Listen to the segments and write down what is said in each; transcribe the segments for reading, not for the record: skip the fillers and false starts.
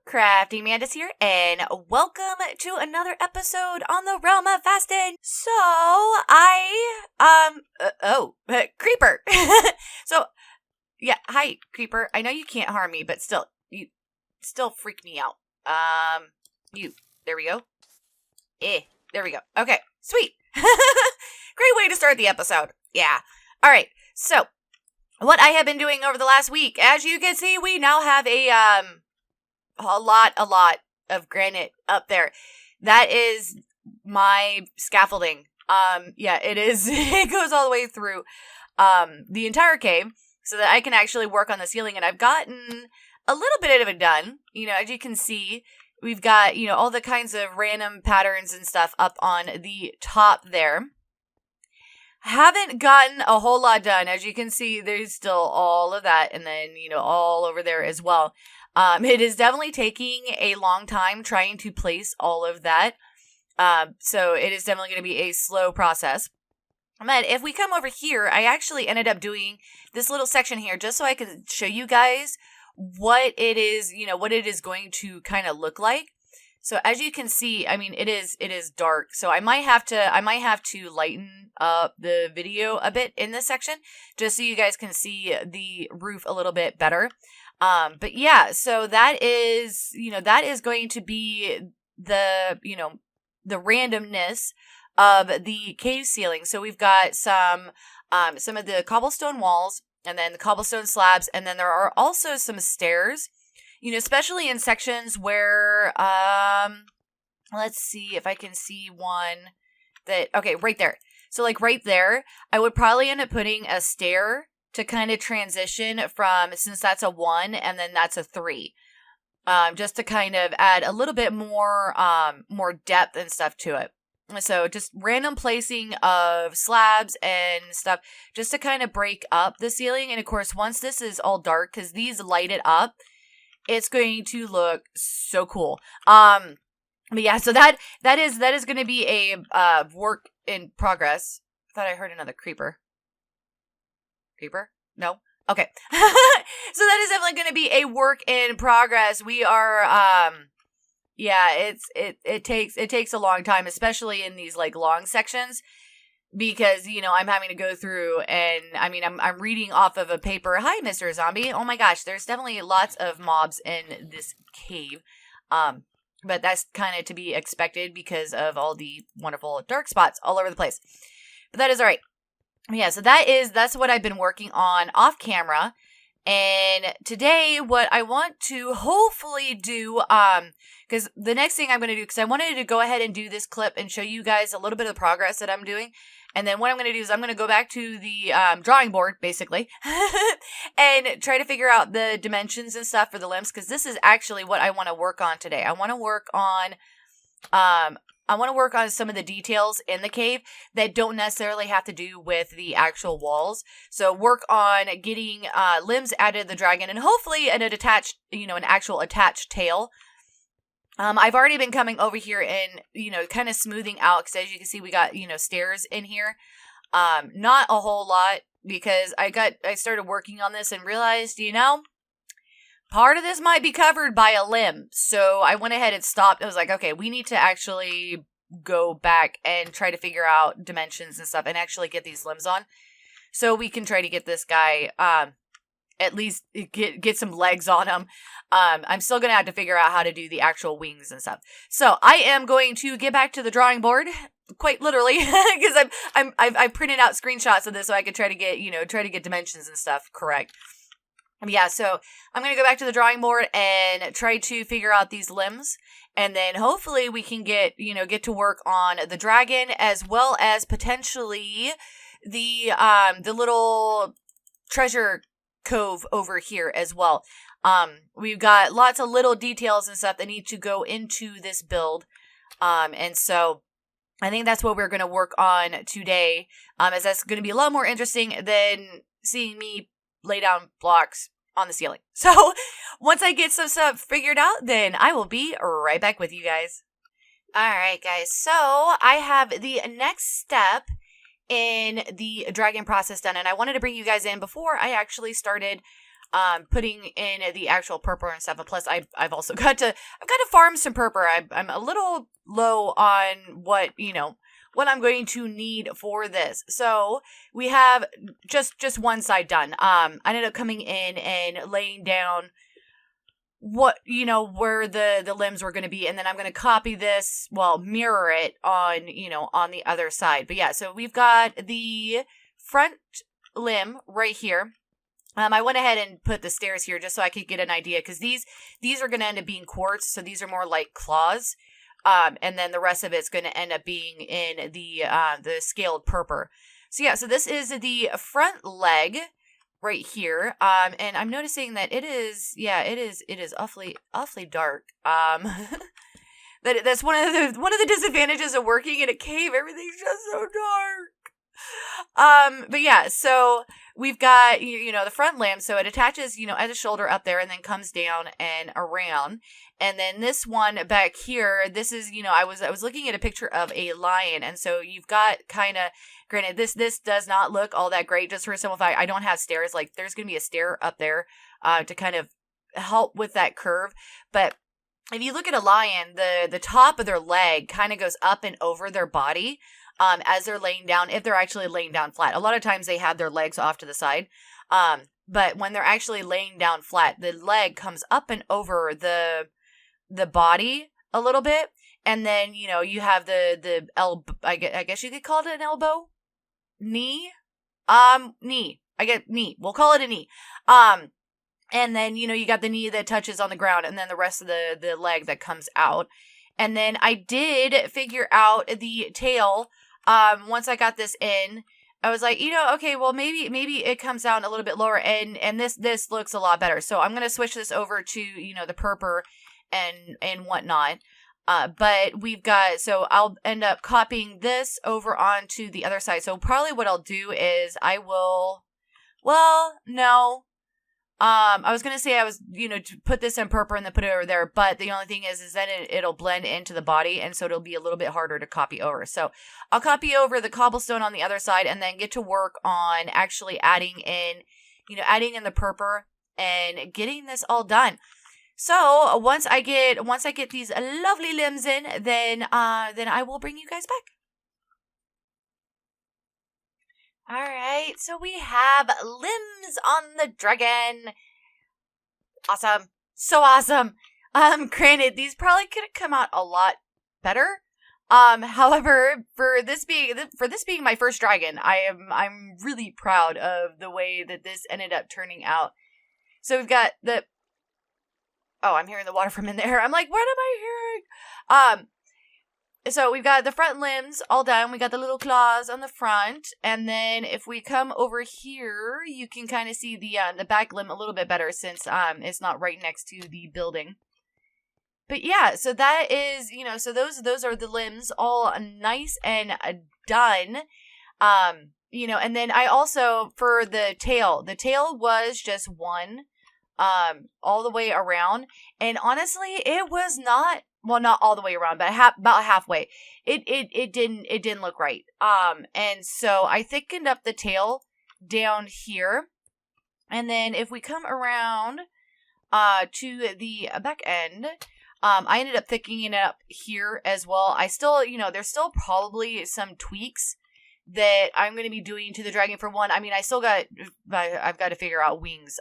Crafty Mantis here, and welcome to another episode on the Realm of Fasting. So, Creeper. So, yeah, hi, Creeper. I know you can't harm me, but still, you still freak me out. There we go. There we go. Okay, sweet. Great way to start the episode. Yeah. All right, so, what I have been doing over the last week, as you can see, we now have a lot of granite up there. That is my scaffolding. Yeah, it is. It goes all the way through, the entire cave so that I can actually work on the ceiling. And I've gotten a little bit of it done. You know, as you can see, we've got, all the kinds of random patterns and stuff up on the top there. Haven't gotten a whole lot done. As you can see, there's still all of that. And then, all over there as well. It is definitely taking a long time trying to place all of that. So it is definitely going to be a slow process. But if we come over here, I actually ended up doing this little section here just so I can show you guys what it is, what it is going to kind of look like. So as you can see, I mean, it is dark. So I might have to lighten up the video a bit in this section just so you guys can see the roof a little bit better. But yeah, so that is going to be the randomness of the cave ceiling. So we've got some of the cobblestone walls and then the cobblestone slabs. And then there are also some stairs, especially in sections where, let's see if I can see one okay, right there. So like right there, I would probably end up putting a stair to kind of transition from, since that's a 1 and then that's a 3, just to kind of add a little bit more depth and stuff to it. So just random placing of slabs and stuff just to kind of break up the ceiling. And of course, once this is all dark, because these light it up, it's going to look so cool. But yeah, so that is going to be a work in progress. I thought I heard another creeper. Creeper? No? Okay. So that is definitely going to be a work in progress. We are, it takes a long time, especially in these like long sections because, I'm having to go through and I mean, I'm reading off of a paper. Hi, Mr. Zombie. Oh my gosh. There's definitely lots of mobs in this cave. But that's kind of to be expected because of all the wonderful dark spots all over the place. But that is all right. Yeah, so that's what I've been working on off camera. And today what I want to hopefully do, because the next thing I'm going to do, because I wanted to go ahead and do this clip and show you guys a little bit of the progress that I'm doing. And then what I'm going to do is I'm going to go back to the drawing board, basically, and try to figure out the dimensions and stuff for the limbs, because this is actually what I want to work on today. I want to work on some of the details in the cave that don't necessarily have to do with the actual walls. So work on getting limbs added to the dragon and hopefully an actual attached tail. I've already been coming over here and, kind of smoothing out because as you can see, we got, stairs in here. Not a whole lot because I started working on this and realized, part of this might be covered by a limb. So I went ahead and stopped. I was like, okay, we need to actually go back and try to figure out dimensions and stuff and actually get these limbs on. So we can try to get this guy, at least get some legs on him. I'm still going to have to figure out how to do the actual wings and stuff. So I am going to get back to the drawing board, quite literally, because I've printed out screenshots of this so I could try to get dimensions and stuff correct. Yeah, so I'm going to go back to the drawing board and try to figure out these limbs. And then hopefully we can get to work on the dragon as well as potentially the little treasure cove over here as well. We've got lots of little details and stuff that need to go into this build. And so I think that's what we're going to work on today. As that's going to be a lot more interesting than seeing me lay down blocks on the ceiling. So once I get some stuff figured out, then I will be right back with you guys. All right, guys. So I have the next step in the dragon process done, and I wanted to bring you guys in before I actually started putting in the actual purple and stuff. And plus, I've also got to farm some purple. I'm a little low on what I'm going to need for this. So we have just one side done. I ended up coming in and laying down what, where the limbs were going to be. And then I'm going to copy this, mirror it on the other side. But yeah, so we've got the front limb right here. I went ahead and put the stairs here just so I could get an idea, because these are going to end up being quartz. So these are more like claws. And then the rest of it's going to end up being in the scaled purpur. So yeah, so this is the front leg right here. And I'm noticing that it is awfully dark. That's one of the disadvantages of working in a cave. Everything's just so dark. But yeah, so we've got, the front limb. So it attaches, at the shoulder up there and then comes down and around. And then this one back here, this is, I was looking at a picture of a lion. And so you've got kind of, granted, this does not look all that great. Just for simplify, I don't have stairs. Like, there's going to be a stair up there, to kind of help with that curve. But if you look at a lion, the top of their leg kind of goes up and over their body, as they're laying down, if they're actually laying down flat. A lot of times they have their legs off to the side. But when they're actually laying down flat, the leg comes up and over the body a little bit. And then, you have the elbow, I guess you could call it an elbow? Knee? Knee. I get knee. We'll call it a knee. And then, you got the knee that touches on the ground, and then the rest of the leg that comes out. And then I did figure out the tail. Once I got this in, I was like, okay, well, maybe it comes down a little bit lower, and this looks a lot better. So I'm going to switch this over to, the purpur and whatnot. But we've got, so I'll end up copying this over onto the other side. So probably what I'll do is I was going to say I was, to put this in purpur and then put it over there. But the only thing is then it'll blend into the body. And so it'll be a little bit harder to copy over. So I'll copy over the cobblestone on the other side and then get to work on actually adding in the purpur and getting this all done. So once I get these lovely limbs in, then I will bring you guys back. All right, so we have limbs on the dragon. Awesome. So awesome. Granted, these probably could have come out a lot better. However, for this being my first dragon, I'm really proud of the way that this ended up turning out. So we've got I'm hearing the water from in there. I'm like, what am I hearing? So we've got the front limbs all done. We got the little claws on the front. And then if we come over here, you can kind of see the back limb a little bit better since it's not right next to the building. But yeah, so that is, so those are the limbs all nice and done. And then I also, for the tail was just one all the way around. And honestly, it was not all the way around, but about halfway. It didn't look right. And so I thickened up the tail down here. And then if we come around to the back end, I ended up thickening it up here as well. I still, there's still probably some tweaks that I'm going to be doing to the dragon. For one, I mean, I've got to figure out wings.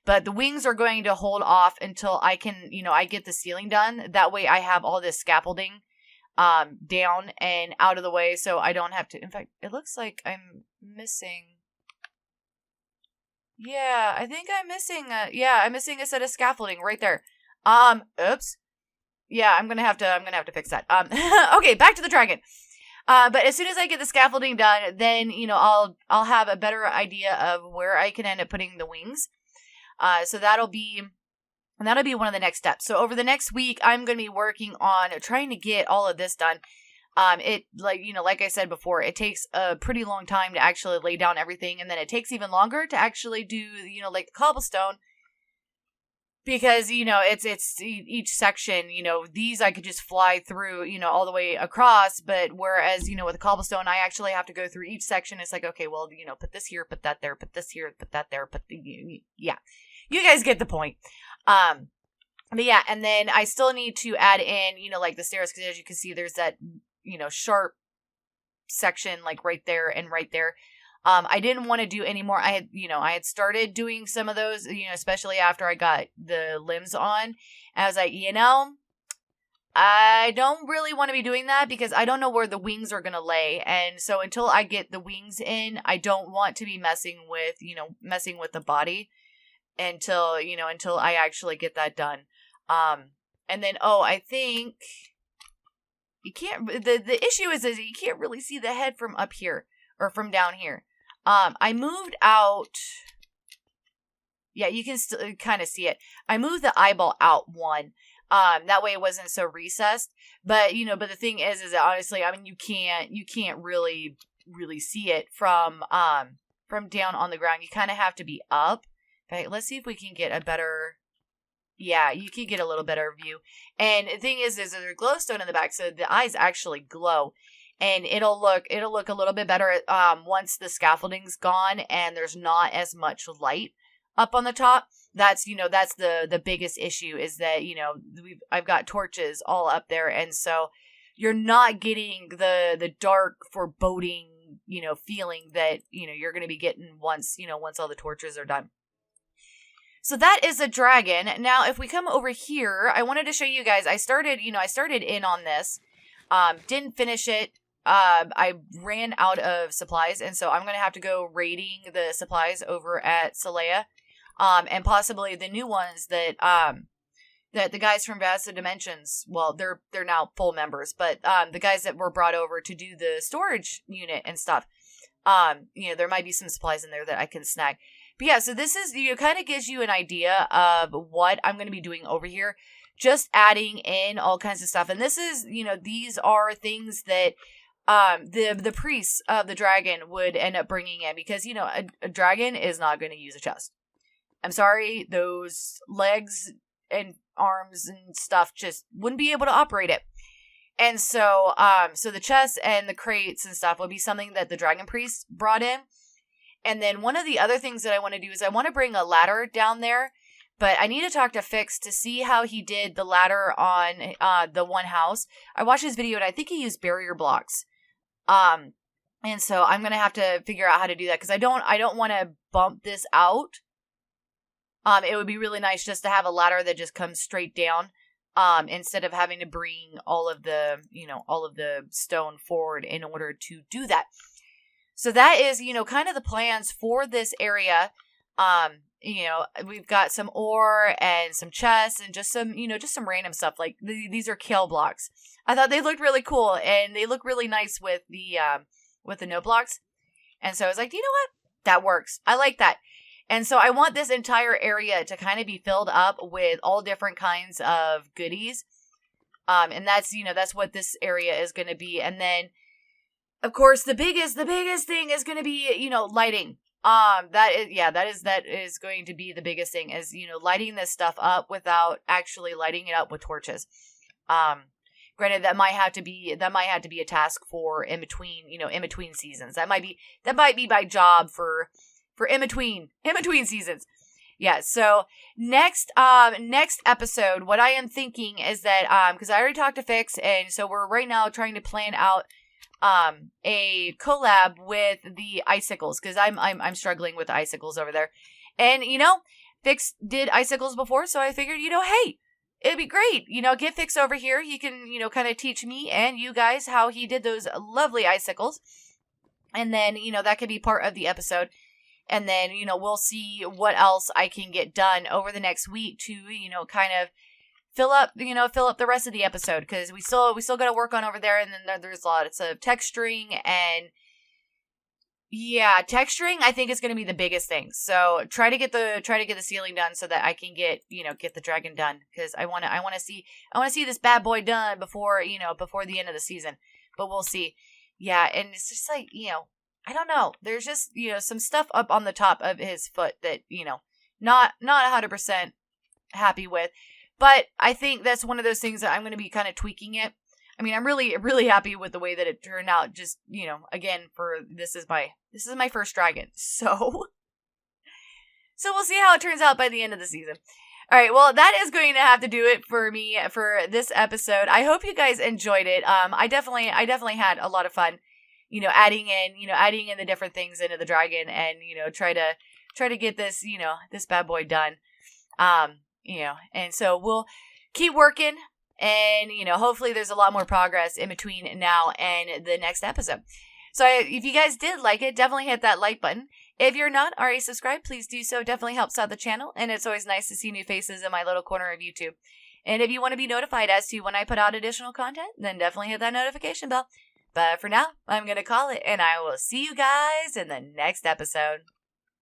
But the wings are going to hold off until I can, I get the ceiling done. That way I have all this scaffolding down and out of the way, so I don't have to. In fact, it looks like I'm missing. Yeah, I think I'm missing I'm missing a set of scaffolding right there. Oops. Yeah, I'm gonna have to fix that. Okay, back to the dragon. But as soon as I get the scaffolding done, then I'll have a better idea of where I can end up putting the wings. So that'll be one of the next steps. So over the next week, I'm going to be working on trying to get all of this done. Like I said before, it takes a pretty long time to actually lay down everything. And then it takes even longer to actually do, like the cobblestone. because, it's each section, these I could just fly through, all the way across. But whereas, with a cobblestone, I actually have to go through each section. It's like, okay, well, put this here, put that there, put this here, put that there, yeah, you guys get the point. But yeah, and then I still need to add in, like the stairs, because as you can see, there's that, sharp section, like right there and right there. I didn't want to do any more. I had started doing some of those, especially after I got the limbs on. And I was like, I don't really want to be doing that because I don't know where the wings are going to lay. And so until I get the wings in, I don't want to be messing with the body until I actually get that done. And then, I think you can't, the issue is you can't really see the head from up here or from down here. I moved out, yeah, you can still kind of see it. I moved the eyeball out one, that way it wasn't so recessed, but the thing is that honestly, I mean, you can't really see it from down on the ground. You kind of have to be up. Okay, let's see if we can get a better, yeah, you can get a little better view. And the thing is there's a glowstone in the back, so the eyes actually glow. And it'll look a little bit better once the scaffolding's gone and there's not as much light up on the top. That's the biggest issue is that I've got torches all up there, and so you're not getting the dark foreboding feeling that you're going to be getting once all the torches are done. So that is a dragon. Now, if we come over here, I wanted to show you guys. I started in on this, didn't finish it. I ran out of supplies, and so I'm going to have to go raiding the supplies over at Celea, and possibly the new ones that the guys from Vasta Dimensions, well, they're now full members, but the guys that were brought over to do the storage unit and stuff, there might be some supplies in there that I can snag. But yeah, so this is, kind of gives you an idea of what I'm going to be doing over here, just adding in all kinds of stuff. And this is, these are things that the priests of the dragon would end up bringing in, because a dragon is not going to use a chest. I'm sorry, those legs and arms and stuff just wouldn't be able to operate it. And so so the chests and the crates and stuff would be something that the dragon priests brought in. And then one of the other things that I want to do is I want to bring a ladder down there, but I need to talk to Fix to see how he did the ladder on the one house. I watched his video and I think he used barrier blocks. And so I'm going to have to figure out how to do that, because I don't want to bump this out. It would be really nice just to have a ladder that just comes straight down, instead of having to bring all of the stone forward in order to do that. So that is, kind of the plans for this area. We've got some ore and some chests and just some random stuff. Like these are kale blocks. I thought they looked really cool, and they look really nice with the note blocks. And so I was like, you know what? That works. I like that. And so I want this entire area to kind of be filled up with all different kinds of goodies. And that's what this area is going to be. And then, of course, the biggest thing is going to be, lighting. That is going to be the biggest thing, is, lighting this stuff up without actually lighting it up with torches. Granted, that might have to be a task for in between seasons. That might be my job for in between seasons. Yeah. So next episode, what I am thinking is that, cause I already talked to Fix, and so we're right now trying to plan out a collab with the icicles, because I'm struggling with the icicles over there. And Fix did icicles before, so I figured, hey, it'd be great, get Fix over here. He can, kind of teach me and you guys how he did those lovely icicles. And then, that could be part of the episode. And then, we'll see what else I can get done over the next week to, kind of fill up the rest of the episode, because we still got to work on over there. And then there's lots of texturing, and yeah, texturing I think is going to be the biggest thing. So try to get the ceiling done so that I can get the dragon done, because I want to see this bad boy done before the end of the season. But we'll see. Yeah, and it's just like, I don't know. There's just, some stuff up on the top of his foot that, not 100% happy with. But I think that's one of those things that I'm going to be kind of tweaking it. I mean, I'm really, really happy with the way that it turned out. Just, again, this is my first dragon. So we'll see how it turns out by the end of the season. All right, well, that is going to have to do it for me for this episode. I hope you guys enjoyed it. I definitely had a lot of fun, adding in the different things into the dragon and, try to get this, this bad boy done. And so we'll keep working and, hopefully there's a lot more progress in between now and the next episode. So if you guys did like it, definitely hit that like button. If you're not already subscribed, please do so. Definitely helps out the channel. And it's always nice to see new faces in my little corner of YouTube. And if you want to be notified as to when I put out additional content, then definitely hit that notification bell. But for now, I'm going to call it. And I will see you guys in the next episode.